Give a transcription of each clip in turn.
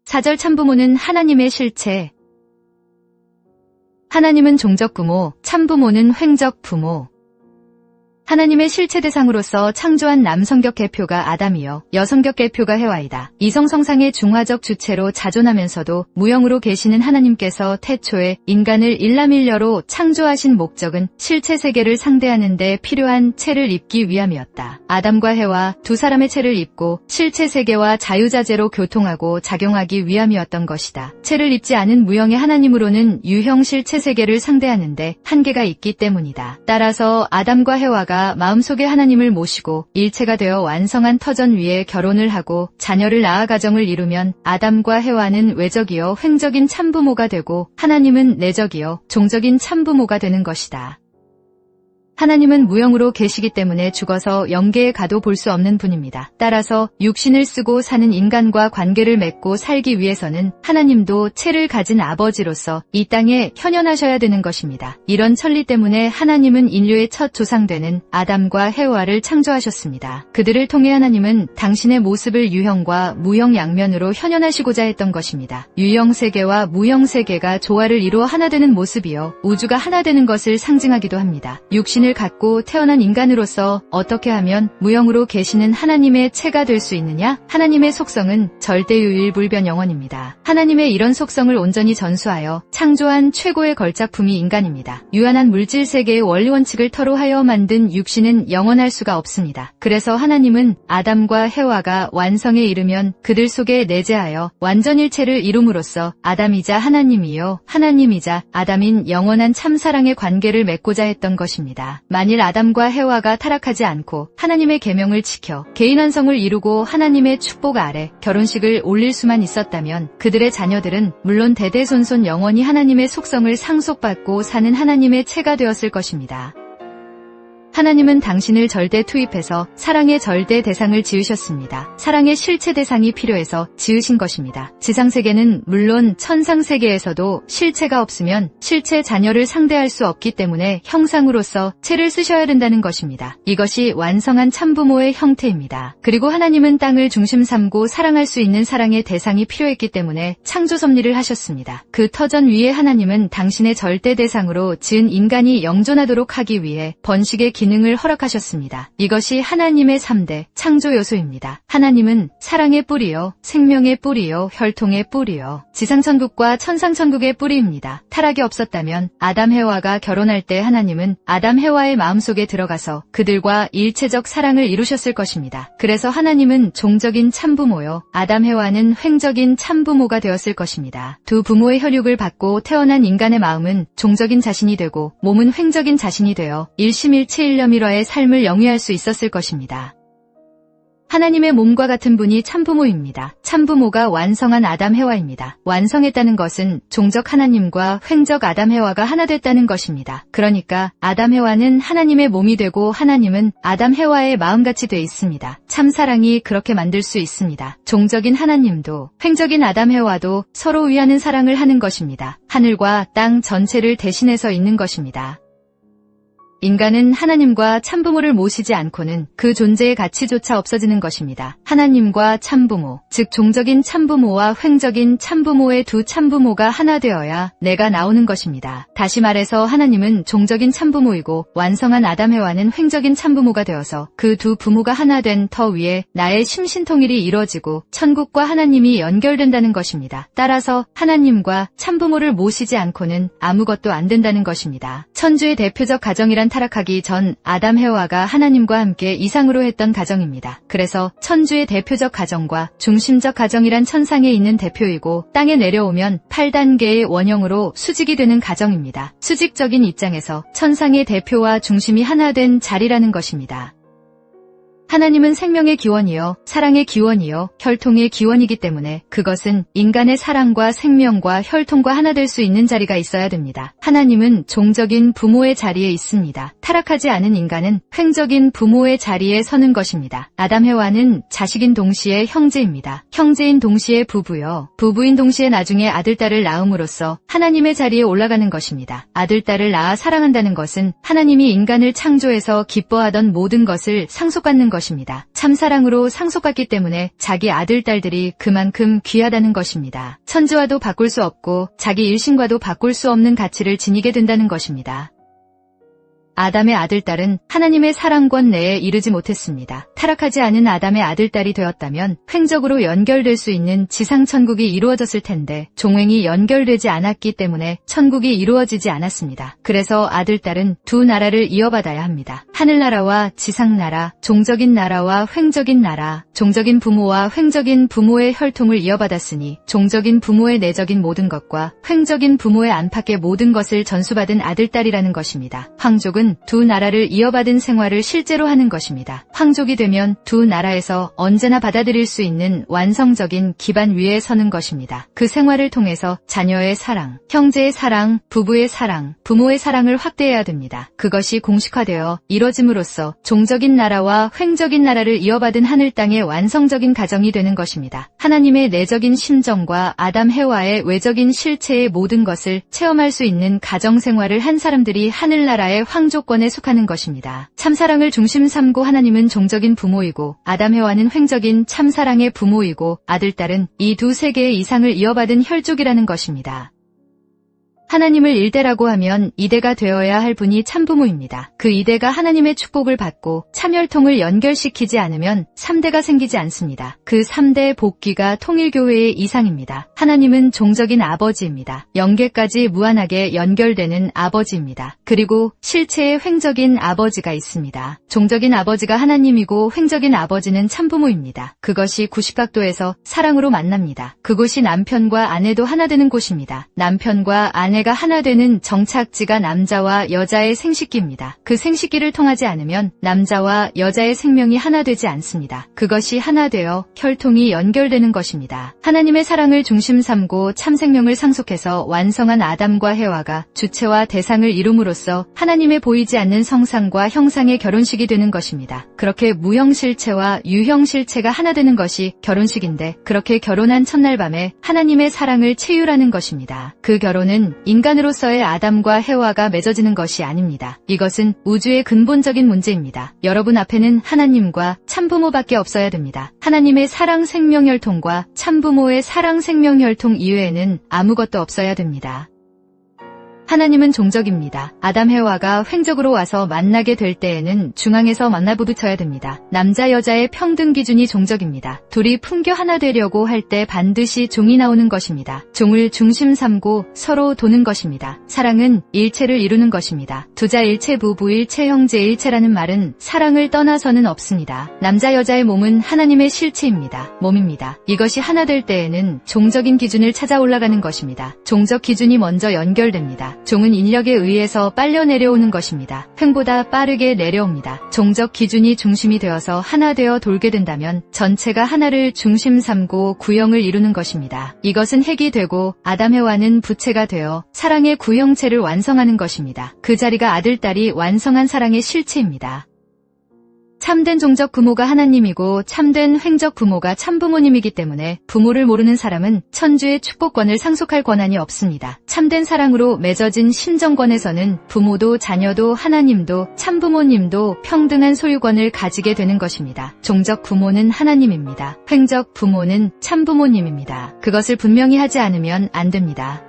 4절 참부모는 하나님의 실체. 하나님은 종적 부모, 참부모는 횡적 부모. 하나님의 실체 대상으로서 창조한 남성격 계표가 아담이요 여성격 계표가 해와이다. 이성성상의 중화적 주체로 자존하면서도 무형으로 계시는 하나님께서 태초에 인간을 일남일녀로 창조하신 목적은 실체 세계를 상대하는 데 필요한 체를 입기 위함이었다. 아담과 해와 두 사람의 체를 입고 실체 세계와 자유자재로 교통하고 작용하기 위함이었던 것이다. 체를 입지 않은 무형의 하나님으로는 유형 실체 세계를 상대하는데 한계가 있기 때문이다. 따라서 아담과 해와가 마음속에 하나님을 모시고 일체가 되어 완성한 터전 위에 결혼을 하고 자녀를 낳아 가정을 이루면 아담과 해와는 외적이요 횡적인 참부모가 되고 하나님은 내적이요 종적인 참부모가 되는 것이다. 하나님은 무형으로 계시기 때문에 죽어서 영계에 가도 볼 수 없는 분입니다. 따라서 육신을 쓰고 사는 인간과 관계를 맺고 살기 위해서는 하나님도 체를 가진 아버지로서 이 땅에 현현하셔야 되는 것입니다. 이런 천리 때문에 하나님은 인류의 첫 조상되는 아담과 해와를 창조하셨습니다. 그들을 통해 하나님은 당신의 모습을 유형과 무형 양면으로 현현하시고자 했던 것입니다. 유형 세계와 무형 세계가 조화를 이루어 하나 되는 모습이요 우주가 하나 되는 것을 상징하기도 합니다. 육신을 갖고 태어난 인간으로서 어떻게 하면 무형으로 계시는 하나님의 체가 될 수 있느냐? 하나님의 속성은 절대유일불변 영원입니다. 하나님의 이런 속성을 온전히 전수하여 창조한 최고의 걸작품이 인간입니다. 유한한 물질 세계의 원리 원칙을 터로하여 만든 육신은 영원할 수가 없습니다. 그래서 하나님은 아담과 해와가 완성에 이르면 그들 속에 내재하여 완전일체를 이룸으로써 아담이자 하나님이요 하나님이자 아담인 영원한 참사랑의 관계를 맺고자 했던 것입니다. 만일 아담과 해와가 타락하지 않고 하나님의 계명을 지켜 개인 완성을 이루고 하나님의 축복 아래 결혼식을 올릴 수만 있었다면 그들의 자녀들은 물론 대대손손 영원히 하나님의 속성을 상속받고 사는 하나님의 체가 되었을 것입니다. 하나님은 당신을 절대 투입해서 사랑의 절대 대상을 지으셨습니다. 사랑의 실체 대상이 필요해서 지으신 것입니다. 지상세계는 물론 천상세계에서도 실체가 없으면 실체 자녀를 상대할 수 없기 때문에 형상으로서 체를 쓰셔야 된다는 것입니다. 이것이 완성한 참부모의 형태입니다. 그리고 하나님은 땅을 중심 삼고 사랑할 수 있는 사랑의 대상이 필요했기 때문에 창조 섭리를 하셨습니다. 그 터전 위에 하나님은 당신의 절대 대상으로 지은 인간이 영존하도록 하기 위해 번식의 기능을 허락하셨습니다. 이것이 하나님의 3대 창조 요소입니다. 하나님은 사랑의 뿌리요, 생명의 뿌리요, 혈통의 뿌리요, 지상천국과 천상천국의 뿌리입니다. 타락이 없었다면 아담 해와가 결혼할 때 하나님은 아담 해와의 마음속에 들어가서 그들과 일체적 사랑을 이루셨을 것입니다. 그래서 하나님은 종적인 참부모요, 아담 해와는 횡적인 참부모가 되었을 것입니다. 두 부모의 혈육을 받고 태어난 인간의 마음은 종적인 자신이 되고 몸은 횡적인 자신이 되어 일심일체일념일화의 삶을 영위할 수 있었을 것입니다. 하나님의 몸과 같은 분이 참부모입니다. 참부모가 완성한 아담 해와입니다. 완성했다는 것은 종적 하나님과 횡적 아담 해와가 하나 됐다는 것입니다. 그러니까 아담 해와는 하나님의 몸이 되고 하나님은 아담 해와의 마음같이 돼 있습니다. 참사랑이 그렇게 만들 수 있습니다. 종적인 하나님도 횡적인 아담 해와도 서로 위하는 사랑을 하는 것입니다. 하늘과 땅 전체를 대신해서 있는 것입니다. 인간은 하나님과 참부모를 모시지 않고는 그 존재의 가치조차 없어지는 것입니다. 하나님과 참부모, 즉 종적인 참부모와 횡적인 참부모의 두 참부모가 하나 되어야 내가 나오는 것입니다. 다시 말해서 하나님은 종적인 참부모이고 완성한 아담 해와는 횡적인 참부모가 되어서 그 두 부모가 하나 된 터 위에 나의 심신통일이 이루어지고 천국과 하나님이 연결된다는 것입니다. 따라서 하나님과 참부모를 모시지 않고는 아무것도 안 된다는 것입니다. 천주의 대표적 가정이란 타락하기 전 아담 해와가 하나님과 함께 이상으로 했던 가정입니다. 그래서 천주의 대표적 가정과 중심적 가정이란 천상에 있는 대표이고 땅에 내려오면 8단계의 원형으로 수직이 되는 가정입니다. 수직적인 입장에서 천상의 대표와 중심이 하나 된 자리라는 것입니다. 하나님은 생명의 기원이요, 사랑의 기원이요, 혈통의 기원이기 때문에 그것은 인간의 사랑과 생명과 혈통과 하나 될 수 있는 자리가 있어야 됩니다. 하나님은 종적인 부모의 자리에 있습니다. 타락하지 않은 인간은 횡적인 부모의 자리에 서는 것입니다. 아담 해와는 자식인 동시에 형제입니다. 형제인 동시에 부부요, 부부인 동시에 나중에 아들딸을 낳음으로써 하나님의 자리에 올라가는 것입니다. 아들딸을 낳아 사랑한다는 것은 하나님이 인간을 창조해서 기뻐하던 모든 것을 상속받는 것입니다. 참사랑으로 상속받기 때문에 자기 아들, 딸들이 그만큼 귀하다는 것입니다. 천지와도 바꿀 수 없고 자기 일신과도 바꿀 수 없는 가치를 지니게 된다는 것입니다. 아담의 아들딸은 하나님의 사랑권 내에 이르지 못했습니다. 타락하지 않은 아담의 아들딸이 되었다면 횡적으로 연결될 수 있는 지상천국이 이루어졌을 텐데 종횡이 연결되지 않았기 때문에 천국이 이루어지지 않았습니다. 그래서 아들딸은 두 나라를 이어받아야 합니다. 하늘나라와 지상나라, 종적인 나라와 횡적인 나라. 종적인 부모와 횡적인 부모의 혈통을 이어받았으니 종적인 부모의 내적인 모든 것과 횡적인 부모의 안팎의 모든 것을 전수받은 아들딸이라는 것입니다. 황족은 두 나라를 이어받은 생활을 실제로 하는 것입니다. 황족이 되면 두 나라에서 언제나 받아들일 수 있는 완성적인 기반 위에 서는 것입니다. 그 생활을 통해서 자녀의 사랑, 형제의 사랑, 부부의 사랑, 부모의 사랑을 확대해야 됩니다. 그것이 공식화되어 이뤄짐으로써 종적인 나라와 횡적인 나라를 이어받은 하늘 땅의 완성적인 가정이 되는 것입니다. 하나님의 내적인 심정과 아담 해와의 외적인 실체의 모든 것을 체험할 수 있는 가정생활을 한 사람들이 하늘나라의 황족권에 속하는 것입니다. 참사랑을 중심 삼고 하나님은 종적인 부모이고 아담 해와는 횡적인 참사랑의 부모이고 아들딸은 이 두 세계의 이상을 이어받은 혈족이라는 것입니다. 하나님을 1대라고 하면 2대가 되어야 할 분이 참부모입니다. 그 2대가 하나님의 축복을 받고 참혈통을 연결시키지 않으면 3대가 생기지 않습니다. 그 3대 복귀가 통일교회의 이상입니다. 하나님은 종적인 아버지입니다. 영계까지 무한하게 연결되는 아버지입니다. 그리고 실체의 횡적인 아버지가 있습니다. 종적인 아버지가 하나님이고 횡적인 아버지는 참부모입니다. 그것이 90각도에서 사랑으로 만납니다. 그곳이 남편과 아내도 하나 되는 곳입니다. 남편과 아내가 하나 되는 정착지가 남자와 여자의 생식기입니다. 그 생식기를 통하지 않으면 남자와 여자의 생명이 하나 되지 않습니다. 그것이 하나 되어 혈통이 연결되는 것입니다. 하나님의 사랑을 중심 삼고 참생명을 상속해서 완성한 아담과 해와가 주체와 대상을 이룸으로써 하나님의 보이지 않는 성상과 형상의 결혼식이 되는 것입니다. 그렇게 무형실체와 유형실체가 하나 되는 것이 결혼식인데 그렇게 결혼한 첫날 밤에 하나님의 사랑을 체휼하는 것입니다. 그 결혼은 인간으로서의 아담과 해와가 맺어지는 것이 아닙니다. 이것은 우주의 근본적인 문제입니다. 여러분 앞에는 하나님과 참부모밖에 없어야 됩니다. 하나님의 사랑 생명혈통과 참부모의 사랑 생명혈통 이외에는 아무것도 없어야 됩니다. 하나님은 종적입니다. 아담 해와가 횡적으로 와서 만나게 될 때에는 중앙에서 만나 부딪혀야 됩니다. 남자 여자의 평등 기준이 종적입니다. 둘이 품교 하나 되려고 할 때 반드시 종이 나오는 것입니다. 종을 중심 삼고 서로 도는 것입니다. 사랑은 일체를 이루는 것입니다. 두자 일체 부부 일체 형제 일체라는 말은 사랑을 떠나서는 없습니다. 남자 여자의 몸은 하나님의 실체입니다. 몸입니다. 이것이 하나 될 때에는 종적인 기준을 찾아 올라가는 것입니다. 종적 기준이 먼저 연결됩니다. 종은 인력에 의해서 빨려 내려오는 것입니다. 횡보다 빠르게 내려옵니다. 종적 기준이 중심이 되어서 하나 되어 돌게 된다면 전체가 하나를 중심 삼고 구형을 이루는 것입니다. 이것은 핵이 되고 아담 해와는 부체가 되어 사랑의 구형체를 완성하는 것입니다. 그 자리가 아들, 딸이 완성한 사랑의 실체입니다. 참된 종적 부모가 하나님이고 참된 횡적 부모가 참부모님이기 때문에 부모를 모르는 사람은 천주의 축복권을 상속할 권한이 없습니다. 참된 사랑으로 맺어진 심정권에서는 부모도 자녀도 하나님도 참부모님도 평등한 소유권을 가지게 되는 것입니다. 종적 부모는 하나님입니다. 횡적 부모는 참부모님입니다. 그것을 분명히 하지 않으면 안 됩니다.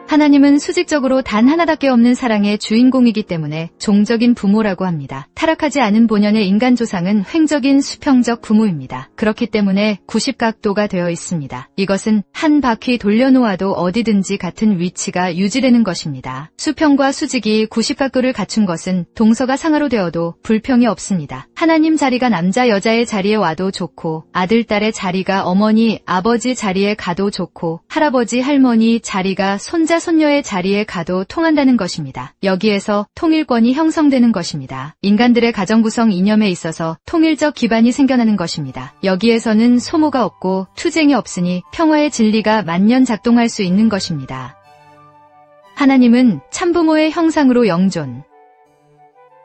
하나님은 수직적으로 단 하나밖에 없는 사랑의 주인공이기 때문에 종적인 부모라고 합니다. 타락하지 않은 본연의 인간 조상은 횡적인 수평적 부모입니다. 그렇기 때문에 90각도가 되어 있습니다. 이것은 한 바퀴 돌려놓아도 어디든지 같은 위치가 유지되는 것입니다. 수평과 수직이 90각도를 갖춘 것은 동서가 상하로 되어도 불평이 없습니다. 하나님 자리가 남자 여자의 자리에 와도 좋고 아들 딸의 자리가 어머니 아버지 자리에 가도 좋고 할아버지 할머니 자리가 손자 손녀의 자리에 가도 통한다는 것입니다. 여기에서 통일권이 형성되는 것입니다. 인간들의 가정구성 이념에 있어서 통일적 기반이 생겨나는 것입니다. 여기에서는 소모가 없고 투쟁이 없으니 평화의 진리가 만년 작동할 수 있는 것입니다. 하나님은 참부모의 형상으로 영존,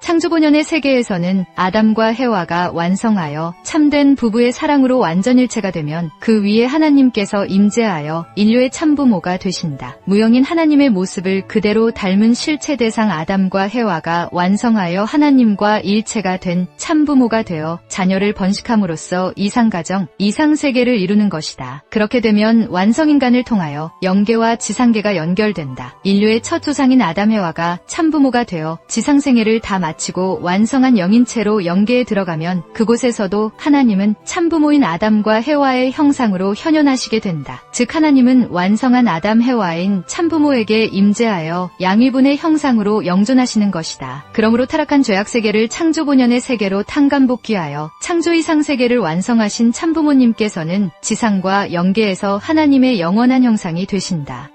창조본연의 세계에서는 아담과 해와가 완성하여 참된 부부의 사랑으로 완전일체가 되면 그 위에 하나님께서 임재하여 인류의 참부모가 되신다. 무형인 하나님의 모습을 그대로 닮은 실체 대상 아담과 해와가 완성하여 하나님과 일체가 된 참부모가 되어 자녀를 번식함으로써 이상가정, 이상세계를 이루는 것이다. 그렇게 되면 완성인간을 통하여 영계와 지상계가 연결된다. 인류의 첫 조상인 아담 해와가 참부모가 되어 지상생애를 다 마치고 완성한 영인체로 영계에 들어가면 그곳에서도 하나님은 참부모인 아담과 해와의 형상으로 현현하시게 된다. 즉 하나님은 완성한 아담 해와인 참부모에게 임재하여 양위분의 형상으로 영존하시는 것이다. 그러므로 타락한 죄악세계를 창조본연의 세계로 탕감복귀하여 창조 이상 세계를 완성하신 참부모님께서는 지상과 영계에서 하나님의 영원한 형상이 되신다.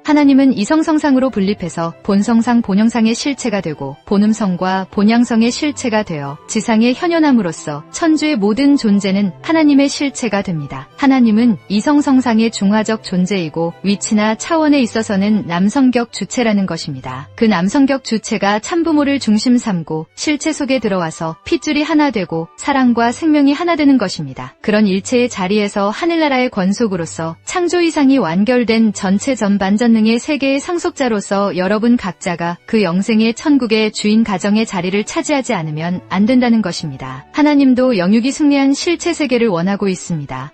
하나님은 이성성상으로 분립해서 본성상 본형상의 실체가 되고 본음성과 본양성의 실체가 되어 지상에 현현함으로써 천주의 모든 존재는 하나님의 실체가 됩니다. 하나님은 이성성상의 중화적 존재이고 위치나 차원에 있어서는 남성격 주체라는 것입니다. 그 남성격 주체가 참부모를 중심 삼고 실체 속에 들어와서 핏줄이 하나 되고 사랑과 생명이 하나 되는 것입니다. 그런 일체의 자리에서 하늘나라의 권속으로서 창조 이상이 완결된 전체 전반전 의 세계의 상속자로서 여러분 각자가 그 영생의 천국의 주인 가정의 자리를 차지하지 않으면 안 된다는 것입니다. 하나님도 영육이 승리한 실체 세계를 원하고 있습니다.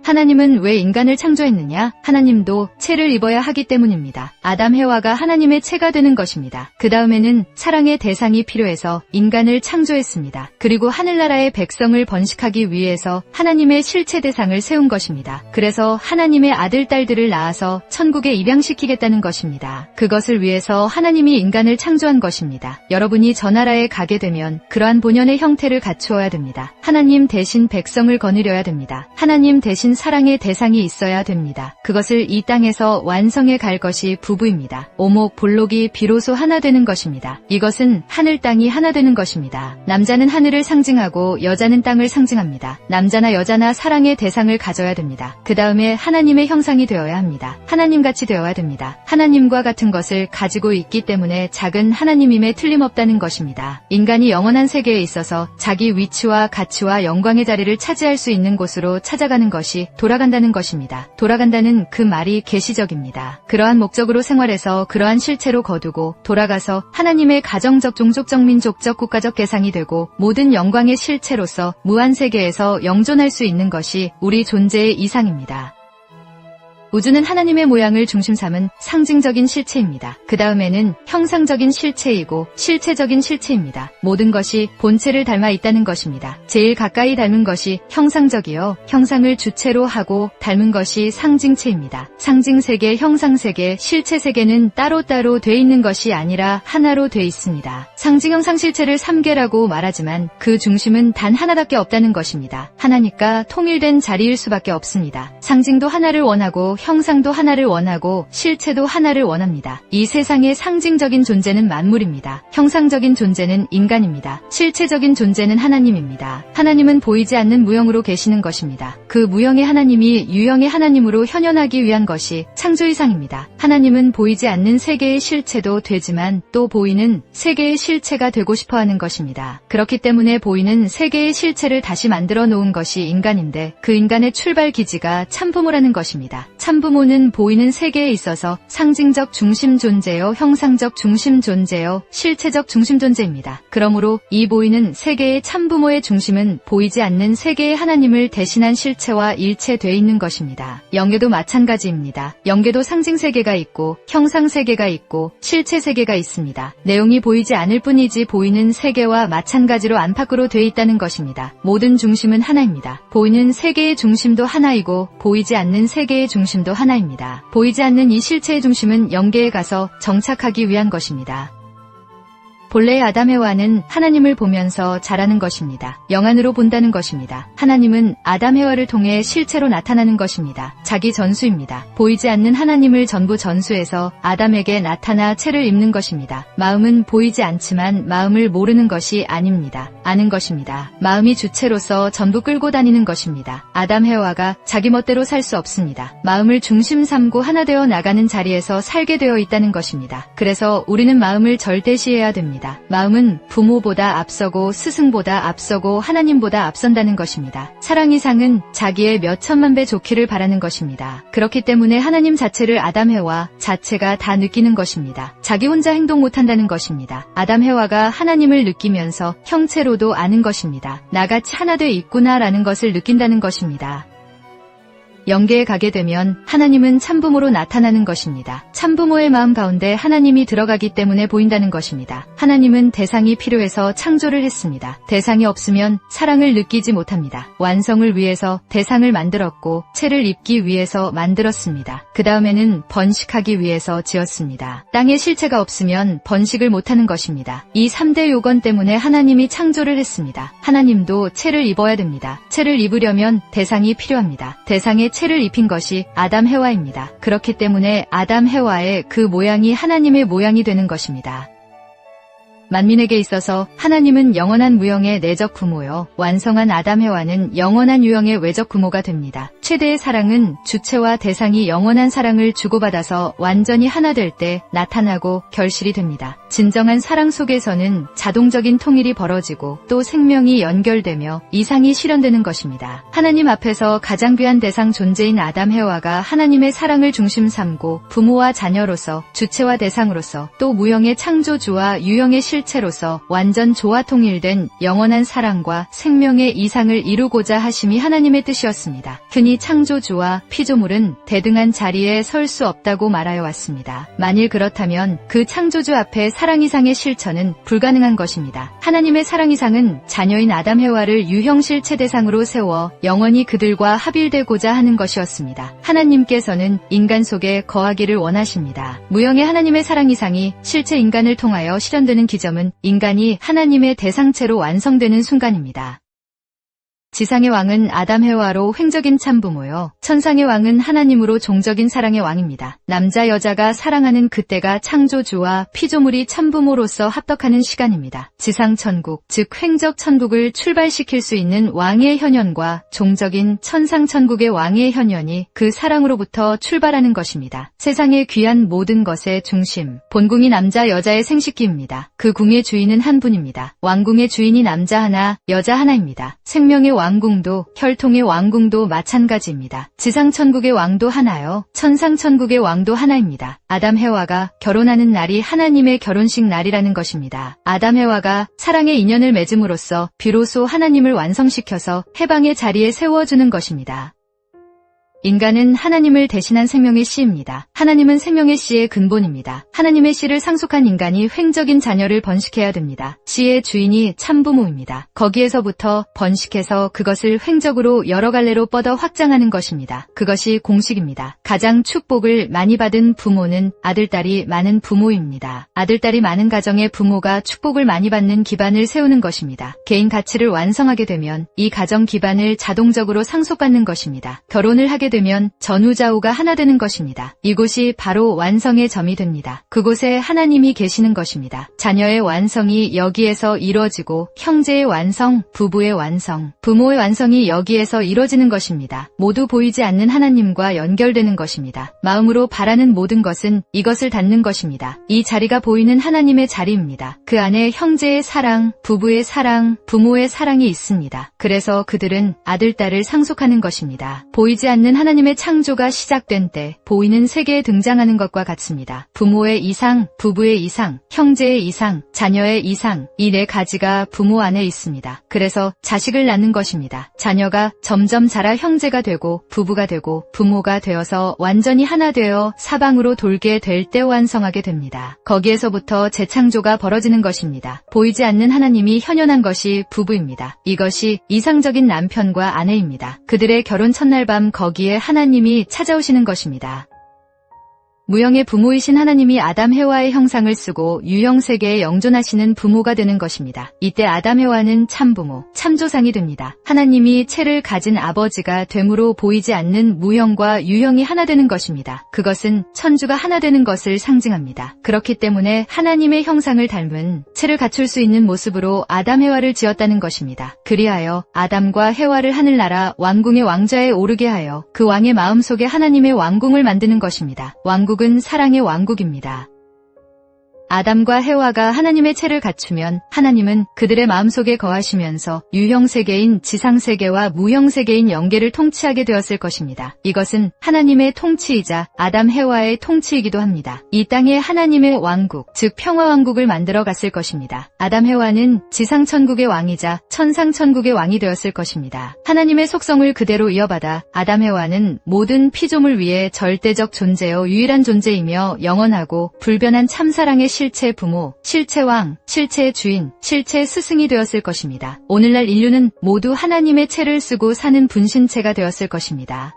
하나님은 왜 인간을 창조했느냐? 하나님도 체를 입어야 하기 때문입니다. 아담 해와가 하나님의 체가 되는 것입니다. 그 다음에는 사랑의 대상이 필요해서 인간을 창조했습니다. 그리고 하늘나라의 백성을 번식하기 위해서 하나님의 실체 대상을 세운 것입니다. 그래서 하나님의 아들, 딸들을 낳아서 천국에 입양시키겠다는 것입니다. 그것을 위해서 하나님이 인간을 창조한 것입니다. 여러분이 저 나라에 가게 되면 그러한 본연의 형태를 갖추어야 됩니다. 하나님 대신 백성을 거느려야 됩니다. 하나님 대신 사랑의 대상이 있어야 됩니다. 그것을 이 땅에서 완성해 갈 것이 부부입니다. 오목, 볼록이 비로소 하나 되는 것입니다. 이것은 하늘 땅이 하나 되는 것입니다. 남자는 하늘을 상징하고 여자는 땅을 상징합니다. 남자나 여자나 사랑의 대상을 가져야 됩니다. 그 다음에 하나님의 형상이 되어야 합니다. 하나님같이 되어야 됩니다. 하나님과 같은 것을 가지고 있기 때문에 작은 하나님임에 틀림없다는 것입니다. 인간이 영원한 세계에 있어서 자기 위치와 가치와 영광의 자리를 차지할 수 있는 곳으로 찾아가는 것이 돌아간다는 것입니다. 돌아간다는 그 말이 계시적입니다. 그러한 목적으로 생활해서 그러한 실체로 거두고 돌아가서 하나님의 가정적, 종족적, 민족적, 국가적 대상이 되고 모든 영광의 실체로서 무한세계에서 영존할 수 있는 것이 우리 존재의 이상입니다. 우주는 하나님의 모양을 중심 삼은 상징적인 실체입니다. 그 다음에는 형상적인 실체이고 실체적인 실체입니다. 모든 것이 본체를 닮아 있다는 것입니다. 제일 가까이 닮은 것이 형상적이요. 형상을 주체로 하고 닮은 것이 상징체입니다. 상징세계, 형상세계, 실체세계는 따로따로 돼 있는 것이 아니라 하나로 돼 있습니다. 상징, 형상, 실체를 3개라고 말하지만 그 중심은 단 하나밖에 없다는 것입니다. 하나니까 통일된 자리일 수밖에 없습니다. 상징도 하나를 원하고 형상도 하나를 원하고 실체도 하나를 원합니다. 이 세상의 상징적인 존재는 만물입니다. 형상적인 존재는 인간입니다. 실체적인 존재는 하나님입니다. 하나님은 보이지 않는 무형으로 계시는 것입니다. 그 무형의 하나님이 유형의 하나님으로 현현하기 위한 것이 창조 이상입니다. 하나님은 보이지 않는 세계의 실체도 되지만 또 보이는 세계의 실체가 되고 싶어하는 것입니다. 그렇기 때문에 보이는 세계의 실체를 다시 만들어 놓은 것이 인간인데 그 인간의 출발 기지가 참부모라는 것입니다. 참부모는 보이는 세계에 있어서 상징적 중심 존재요, 형상적 중심 존재요, 실체적 중심 존재입니다. 그러므로 이 보이는 세계의 참부모의 중심은 보이지 않는 세계의 하나님을 대신한 실체와 일체돼 있는 것입니다. 영계도 마찬가지입니다. 영계도 상징 세계가 있고 형상 세계가 있고 실체 세계가 있습니다. 내용이 보이지 않을 뿐이지 보이는 세계와 마찬가지로 안팎으로 돼 있다는 것입니다. 모든 중심은 하나입니다. 보이는 세계의 중심도 하나이고 보이지 않는 세계의 중심도 하나입니다. 보이지 않는 이 실체의 중심은 영계에 가서 정착하기 위한 것입니다. 본래의 아담 해와는 하나님을 보면서 자라는 것입니다. 영안으로 본다는 것입니다. 하나님은 아담 해와를 통해 실체로 나타나는 것입니다. 자기 전수입니다. 보이지 않는 하나님을 전부 전수해서 아담에게 나타나 체를 입는 것입니다. 마음은 보이지 않지만 마음을 모르는 것이 아닙니다. 아는 것입니다. 마음이 주체로서 전부 끌고 다니는 것입니다. 아담 해와가 자기 멋대로 살 수 없습니다. 마음을 중심 삼고 하나 되어 나가는 자리에서 살게 되어 있다는 것입니다. 그래서 우리는 마음을 절대시해야 됩니다. 것입니다. 마음은 부모보다 앞서고 스승보다 앞서고 하나님보다 앞선다는 것입니다. 사랑 이상은 자기의 몇 천만 배 좋기를 바라는 것입니다. 그렇기 때문에 하나님 자체를 아담 해와 자체가 다 느끼는 것입니다. 자기 혼자 행동 못한다는 것입니다. 아담 해와가 하나님을 느끼면서 형체로도 아는 것입니다. 나같이 하나 돼 있구나라는 것을 느낀다는 것입니다. 영계에 가게 되면 하나님은 참부모로 나타나는 것입니다. 참부모의 마음 가운데 하나님이 들어가기 때문에 보인다는 것입니다. 하나님은 대상이 필요해서 창조를 했습니다. 대상이 없으면 사랑을 느끼지 못합니다. 완성을 위해서 대상을 만들었고 채를 입기 위해서 만들었습니다. 그 다음에는 번식하기 위해서 지었습니다. 땅에 실체가 없으면 번식을 못하는 것입니다. 이 3대 요건 때문에 하나님이 창조를 했습니다. 하나님도 채를 입어야 됩니다. 채를 입으려면 대상이 필요합니다. 대상에 채를 입힌 것이 아담 해와입니다. 그렇기 때문에 아담 해와의 그 모양이 하나님의 모양이 되는 것입니다. 만민에게 있어서 하나님은 영원한 무형의 내적 부모요, 완성한 아담 해와는 영원한 유형의 외적 부모가 됩니다. 최대의 사랑은 주체와 대상이 영원한 사랑을 주고받아서 완전히 하나 될 때 나타나고 결실이 됩니다. 진정한 사랑 속에서는 자동적인 통일이 벌어지고 또 생명이 연결되며 이상이 실현되는 것입니다. 하나님 앞에서 가장 귀한 대상 존재인 아담 해와가 하나님의 사랑을 중심 삼고 부모와 자녀로서 주체와 대상으로서 또 무형의 창조주와 유형의 실체로서 완전 조화 통일된 영원한 사랑과 생명의 이상을 이루고자 하심이 하나님의 뜻이었습니다. 흔히 창조주와 피조물은 대등한 자리에 설 수 없다고 말하여 왔습니다. 만일 그렇다면 그 창조주 앞에 사랑 이상의 실천은 불가능한 것입니다. 하나님의 사랑 이상은 자녀인 아담 해와를 유형 실체 대상으로 세워 영원히 그들과 합일되고자 하는 것이었습니다. 하나님께서는 인간 속에 거하기를 원하십니다. 무형의 하나님의 사랑 이상이 실체 인간을 통하여 실현되는 기점은 인간이 하나님의 대상체로 완성되는 순간입니다. 지상의 왕은 아담 해와로 횡적인 참부모요, 천상의 왕은 하나님으로 종적인 사랑의 왕입니다. 남자 여자가 사랑하는 그때가 창조주와 피조물이 참부모로서 합덕하는 시간입니다. 지상 천국, 즉 횡적 천국을 출발시킬 수 있는 왕의 현현과 종적인 천상 천국의 왕의 현현이 그 사랑으로부터 출발하는 것입니다. 세상의 귀한 모든 것의 중심, 본궁이 남자 여자의 생식기입니다. 그 궁의 주인은 한 분입니다. 왕궁의 주인이 남자 하나, 여자 하나입니다. 생명의 왕궁도 혈통의 왕궁도 마찬가지입니다. 지상천국의 왕도 하나요, 천상천국의 왕도 하나입니다. 아담 해와가 결혼하는 날이 하나님의 결혼식 날이라는 것입니다. 아담 해와가 사랑의 인연을 맺음으로써 비로소 하나님을 완성시켜서 해방의 자리에 세워주는 것입니다. 인간은 하나님을 대신한 생명의 씨입니다. 하나님은 생명의 씨의 근본입니다. 하나님의 씨를 상속한 인간이 횡적인 자녀를 번식해야 됩니다. 씨의 주인이 참부모입니다. 거기에서부터 번식해서 그것을 횡적으로 여러 갈래로 뻗어 확장하는 것입니다. 그것이 공식입니다. 가장 축복을 많이 받은 부모는 아들딸이 많은 부모입니다. 아들딸이 많은 가정의 부모가 축복을 많이 받는 기반을 세우는 것입니다. 개인 가치를 완성하게 되면 이 가정 기반을 자동적으로 상속받는 것입니다. 결혼을 하게 되면 전후좌우가 하나 되는 것입니다. 이곳이 바로 완성의 점이 됩니다. 그곳에 하나님이 계시는 것입니다. 자녀의 완성이 여기에서 이루어지고 형제의 완성, 부부의 완성, 부모의 완성이 여기에서 이루어지는 것입니다. 모두 보이지 않는 하나님과 연결되는 것입니다. 마음으로 바라는 모든 것은 이것을 닿는 것입니다. 이 자리가 보이는 하나님의 자리입니다. 그 안에 형제의 사랑, 부부의 사랑, 부모의 사랑이 있습니다. 그래서 그들은 아들딸을 상속하는 것입니다. 보이지 않는 하나님의 창조가 시작된 때 보이는 세계에 등장하는 것과 같습니다. 부모의 이상, 부부의 이상, 형제의 이상, 자녀의 이상, 이 네 가지가 부모 안에 있습니다. 그래서 자식을 낳는 것입니다. 자녀가 점점 자라 형제가 되고 부부가 되고 부모가 되어서 완전히 하나 되어 사방으로 돌게 될 때 완성하게 됩니다. 거기에서부터 재창조가 벌어지는 것입니다. 보이지 않는 하나님이 현현한 것이 부부입니다. 이것이 이상적인 남편과 아내입니다. 그들의 결혼 첫날 밤 거기에 하나님이 찾아오시는 것입니다. 무형의 부모이신 하나님이 아담 해와의 형상을 쓰고 유형 세계에 영존하시는 부모가 되는 것입니다. 이때 아담 해와는 참부모, 참조상이 됩니다. 하나님이 채를 가진 아버지가 되므로 보이지 않는 무형과 유형이 하나 되는 것입니다. 그것은 천주가 하나 되는 것을 상징합니다. 그렇기 때문에 하나님의 형상을 닮은 채를 갖출 수 있는 모습으로 아담 해와를 지었다는 것입니다. 그리하여 아담과 해와를 하늘나라 왕궁의 왕좌에 오르게 하여 그 왕의 마음속에 하나님의 왕궁을 만드는 것입니다. 왕국은 사랑의 왕국입니다. 아담과 해와가 하나님의 체를 갖추면 하나님은 그들의 마음속에 거하시면서 유형세계인 지상세계와 무형세계인 영계를 통치하게 되었을 것입니다. 이것은 하나님의 통치이자 아담 해와의 통치이기도 합니다. 이 땅에 하나님의 왕국, 즉 평화왕국을 만들어 갔을 것입니다. 아담 해와는 지상천국의 왕이자 천상천국의 왕이 되었을 것입니다. 하나님의 속성을 그대로 이어받아 아담 해와는 모든 피조물 위에 절대적 존재요 유일한 존재이며 영원하고 불변한 참사랑의 실체 부모, 실체 왕, 실체의 주인, 실체 스승이 되었을 것입니다. 오늘날 인류는 모두 하나님의 체를 쓰고 사는 분신체가 되었을 것입니다.